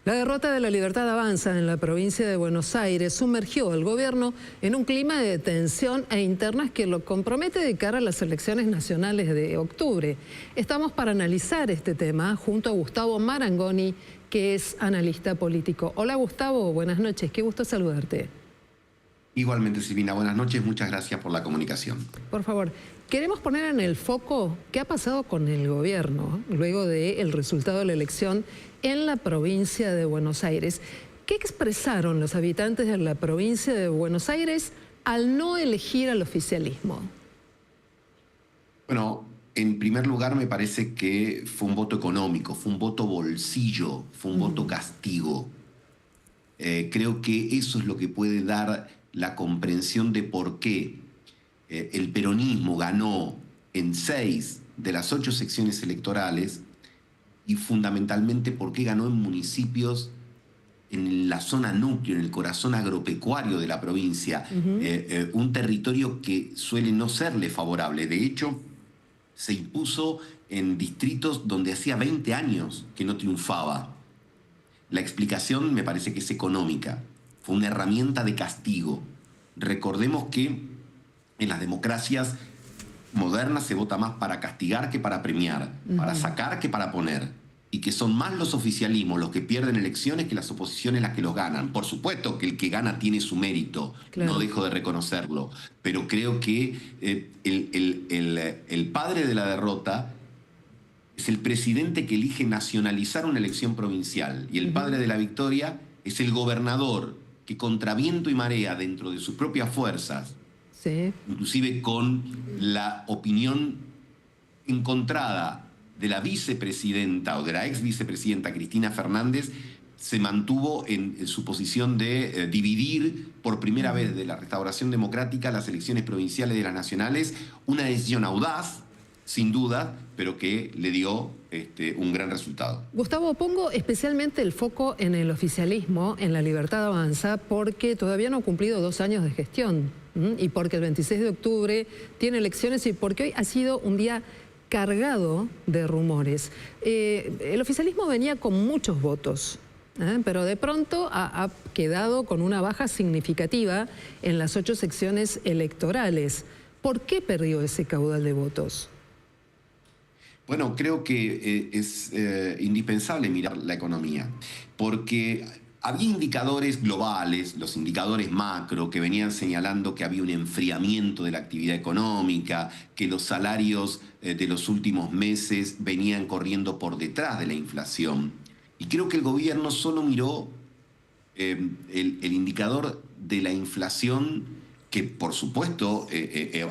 La derrota de La Libertad Avanza en la provincia de Buenos Aires sumergió al gobierno en un clima de tensión e internas que lo compromete de cara a las elecciones nacionales de octubre. Estamos para analizar este tema junto a Gustavo Marangoni, que es analista político. Hola Gustavo, buenas noches, qué gusto saludarte. Igualmente, Silvina, buenas noches, muchas gracias por la comunicación. Por favor, queremos poner en el foco qué ha pasado con el gobierno luego del resultado de la elección en la provincia de Buenos Aires. ¿Qué expresaron los habitantes de la provincia de Buenos Aires al no elegir al oficialismo? Bueno, en primer lugar me parece que fue un voto económico, fue un voto bolsillo, fue un voto castigo. Creo que eso es lo que puede dar la comprensión de por qué el peronismo ganó en 6 de las 8 secciones electorales y fundamentalmente por qué ganó en municipios en la zona núcleo, en el corazón agropecuario de la provincia, un territorio que suele no serle favorable. De hecho, se impuso en distritos donde hacía 20 años que no triunfaba. La explicación me parece que es económica. Fue una herramienta de castigo. Recordemos que en las democracias modernas se vota más para castigar que para premiar, para sacar que para poner. Y que son más los oficialismos los que pierden elecciones que las oposiciones las que los ganan. Por supuesto que el que gana tiene su mérito, claro. No dejo de reconocerlo. Pero creo que el padre de la derrota es el presidente que elige nacionalizar una elección provincial. Y el padre de la victoria es el gobernador que contra viento y marea dentro de sus propias fuerzas, inclusive con la opinión encontrada de la vicepresidenta o de la ex vicepresidenta Cristina Fernández, se mantuvo en su posición de dividir por primera vez de la restauración democrática las elecciones provinciales de las nacionales, una decisión audaz, sin duda, pero que le dio un gran resultado. Gustavo, pongo especialmente el foco en el oficialismo, en La Libertad Avanza, porque todavía no ha cumplido 2 años de gestión y porque el 26 de octubre tiene elecciones y porque hoy ha sido un día cargado de rumores. El oficialismo venía con muchos votos, pero de pronto ha quedado con una baja significativa en las 8 secciones electorales. ¿Por qué perdió ese caudal de votos? Bueno, creo que es indispensable mirar la economía, porque había indicadores globales, los indicadores macro, que venían señalando que había un enfriamiento de la actividad económica, que los salarios de los últimos meses venían corriendo por detrás de la inflación. Y creo que el gobierno solo miró el indicador de la inflación, que por supuesto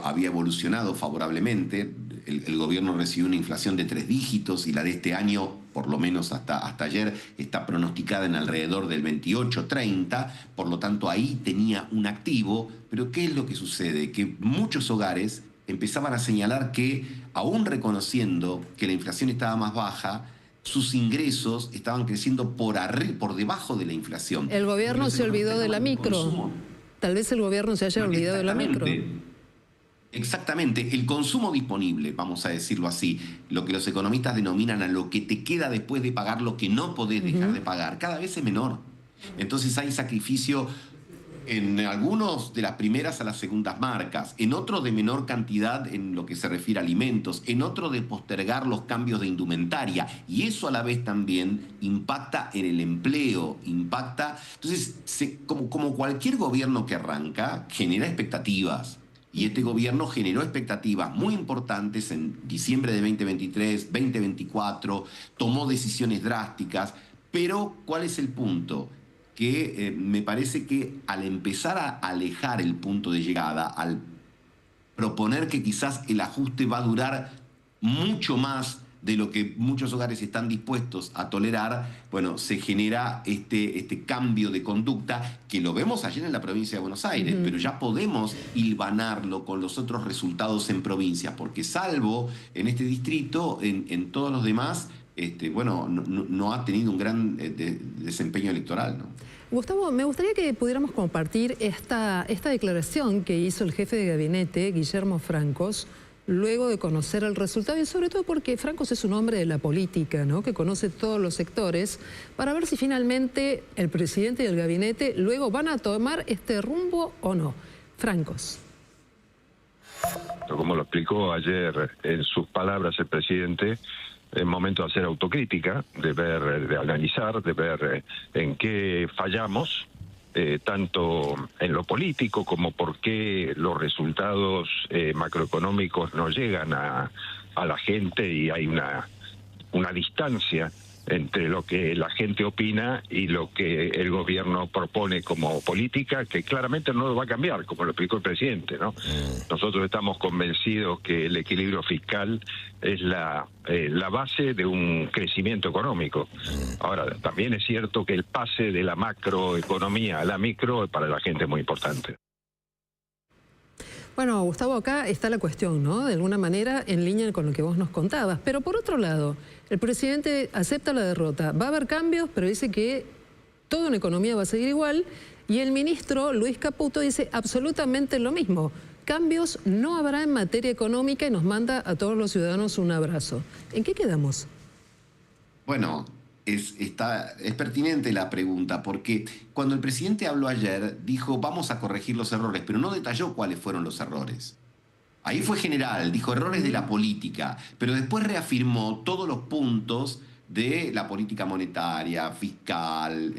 había evolucionado favorablemente. El gobierno recibió una inflación de 3 dígitos y la de este año, por lo menos hasta ayer, está pronosticada en alrededor del 28-30, por lo tanto ahí tenía un activo. Pero ¿qué es lo que sucede? Que muchos hogares empezaban a señalar que, aún reconociendo que la inflación estaba más baja, sus ingresos estaban creciendo por debajo de la inflación. El gobierno se olvidó de la micro. Tal vez el gobierno se haya olvidado de la micro. Exactamente, el consumo disponible, vamos a decirlo así, lo que los economistas denominan a lo que te queda después de pagar lo que no podés dejar de pagar, cada vez es menor. Entonces hay sacrificio en algunos de las primeras a las segundas marcas, en otros de menor cantidad en lo que se refiere a alimentos, en otros de postergar los cambios de indumentaria, y eso a la vez también impacta en el empleo, impacta. Entonces, como cualquier gobierno que arranca, genera expectativas. Y este gobierno generó expectativas muy importantes en diciembre de 2023, 2024, tomó decisiones drásticas, pero ¿cuál es el punto? Que me parece que al empezar a alejar el punto de llegada, al proponer que quizás el ajuste va a durar mucho más de lo que muchos hogares están dispuestos a tolerar, bueno, se genera este cambio de conducta que lo vemos ayer en la provincia de Buenos Aires, pero ya podemos hilvanarlo con los otros resultados en provincias, porque salvo en este distrito, en todos los demás, bueno, no ha tenido un gran desempeño electoral, ¿no? Gustavo, me gustaría que pudiéramos compartir esta declaración que hizo el jefe de gabinete, Guillermo Francos, luego de conocer el resultado y sobre todo porque Francos es un hombre de la política, ¿no?, que conoce todos los sectores, para ver si finalmente el presidente y el gabinete luego van a tomar este rumbo o no. Francos. Como lo explicó ayer en sus palabras el presidente, es momento de hacer autocrítica, de ver, de analizar, de ver en qué fallamos, tanto en lo político como por qué los resultados macroeconómicos no llegan a la gente y hay una distancia entre lo que la gente opina y lo que el gobierno propone como política, que claramente no lo va a cambiar, como lo explicó el presidente, ¿no? Nosotros estamos convencidos que el equilibrio fiscal es la base de un crecimiento económico. Ahora, también es cierto que el pase de la macroeconomía a la micro para la gente es muy importante. Bueno, Gustavo, acá está la cuestión, ¿no?, de alguna manera en línea con lo que vos nos contabas. Pero por otro lado, el presidente acepta la derrota. Va a haber cambios, pero dice que todo en economía va a seguir igual. Y el ministro Luis Caputo dice absolutamente lo mismo. Cambios no habrá en materia económica y nos manda a todos los ciudadanos un abrazo. ¿En qué quedamos? Bueno, es pertinente la pregunta, porque cuando el presidente habló ayer, dijo vamos a corregir los errores, pero no detalló cuáles fueron los errores. Ahí fue general, dijo errores de la política, pero después reafirmó todos los puntos de la política monetaria, fiscal,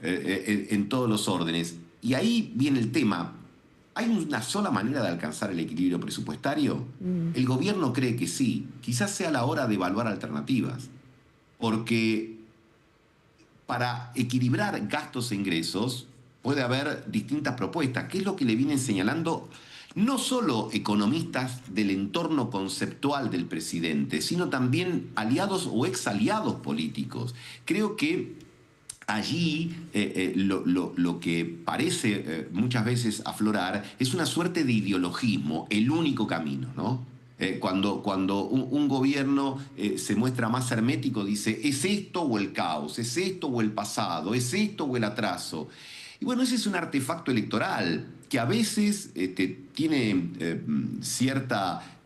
en todos los órdenes. Y ahí viene el tema. ¿Hay una sola manera de alcanzar el equilibrio presupuestario? El gobierno cree que sí. Quizás sea la hora de evaluar alternativas. Porque para equilibrar gastos e ingresos puede haber distintas propuestas, que es lo que le vienen señalando no solo economistas del entorno conceptual del presidente, sino también aliados o exaliados políticos. Creo que allí lo que parece muchas veces aflorar es una suerte de ideologismo, el único camino, ¿no? Cuando un gobierno se muestra más hermético, dice, es esto o el caos, es esto o el pasado, es esto o el atraso. Y bueno, ese es un artefacto electoral que a veces tiene cierta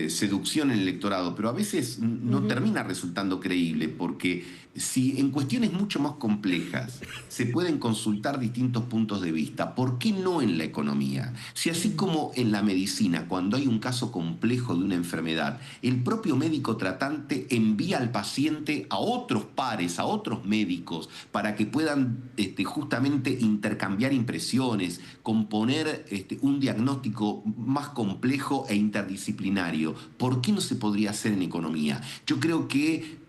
seducción en el electorado, pero a veces no termina resultando creíble, porque si en cuestiones mucho más complejas se pueden consultar distintos puntos de vista, ¿por qué no en la economía? Si así como en la medicina, cuando hay un caso complejo de una enfermedad, el propio médico tratante envía al paciente a otros pares, a otros médicos, para que puedan justamente intercambiar impresiones, componer un diagnóstico más complejo e interdisciplinario. ¿Por qué no se podría hacer en economía? Yo creo que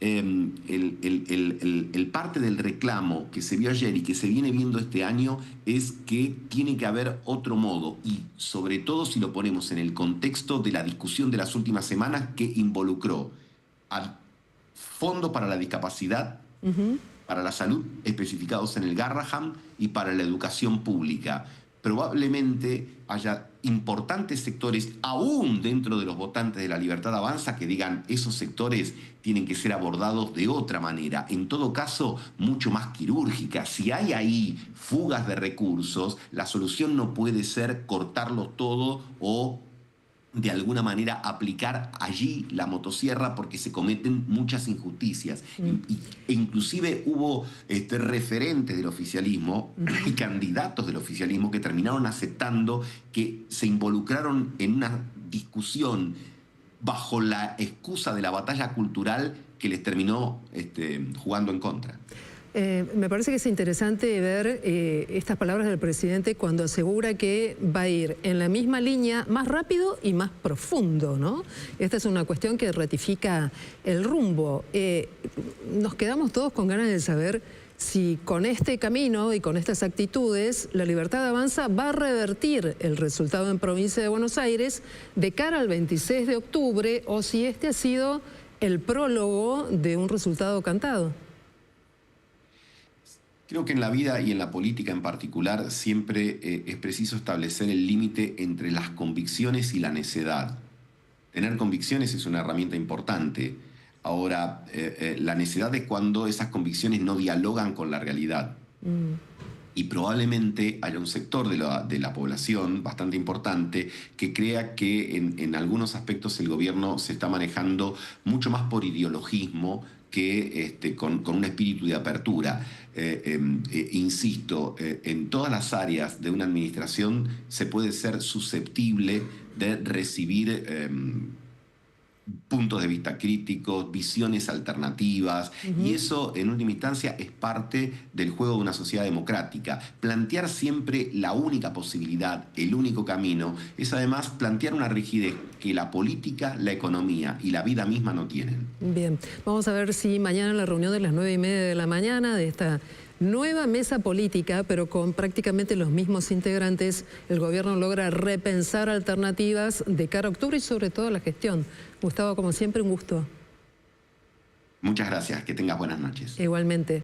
el parte del reclamo que se vio ayer y que se viene viendo este año es que tiene que haber otro modo, y sobre todo si lo ponemos en el contexto de la discusión de las últimas semanas que involucró al Fondo para la Discapacidad, para la Salud, especificados en el Garrahan, y para la educación pública. Probablemente haya importantes sectores, aún dentro de los votantes de La Libertad Avanza, que digan esos sectores tienen que ser abordados de otra manera, en todo caso mucho más quirúrgica. Si hay ahí fugas de recursos, la solución no puede ser cortarlos todo o de alguna manera aplicar allí la motosierra, porque se cometen muchas injusticias. E inclusive hubo referentes del oficialismo y candidatos del oficialismo que terminaron aceptando que se involucraron en una discusión bajo la excusa de la batalla cultural que les terminó jugando en contra. Me parece que es interesante ver estas palabras del presidente cuando asegura que va a ir en la misma línea, más rápido y más profundo, ¿no? Esta es una cuestión que ratifica el rumbo. Nos quedamos todos con ganas de saber si con este camino y con estas actitudes La Libertad Avanza va a revertir el resultado en Provincia de Buenos Aires de cara al 26 de octubre o si este ha sido el prólogo de un resultado cantado. Creo que en la vida y en la política en particular siempre es preciso establecer el límite entre las convicciones y la necedad. Tener convicciones es una herramienta importante. Ahora, la necedad es cuando esas convicciones no dialogan con la realidad. Y probablemente haya un sector de la población bastante importante que crea que en algunos aspectos el gobierno se está manejando mucho más por ideologismo que con un espíritu de apertura. Insisto, en todas las áreas de una administración se puede ser susceptible de recibir puntos de vista críticos, visiones alternativas, y eso en última instancia es parte del juego de una sociedad democrática. Plantear siempre la única posibilidad, el único camino, es además plantear una rigidez que la política, la economía y la vida misma no tienen. Bien, vamos a ver si mañana en la reunión de las 9:30 de la mañana de esta nueva mesa política, pero con prácticamente los mismos integrantes, el gobierno logra repensar alternativas de cara a octubre y sobre todo la gestión. Gustavo, como siempre, un gusto. Muchas gracias, que tengas buenas noches. Igualmente.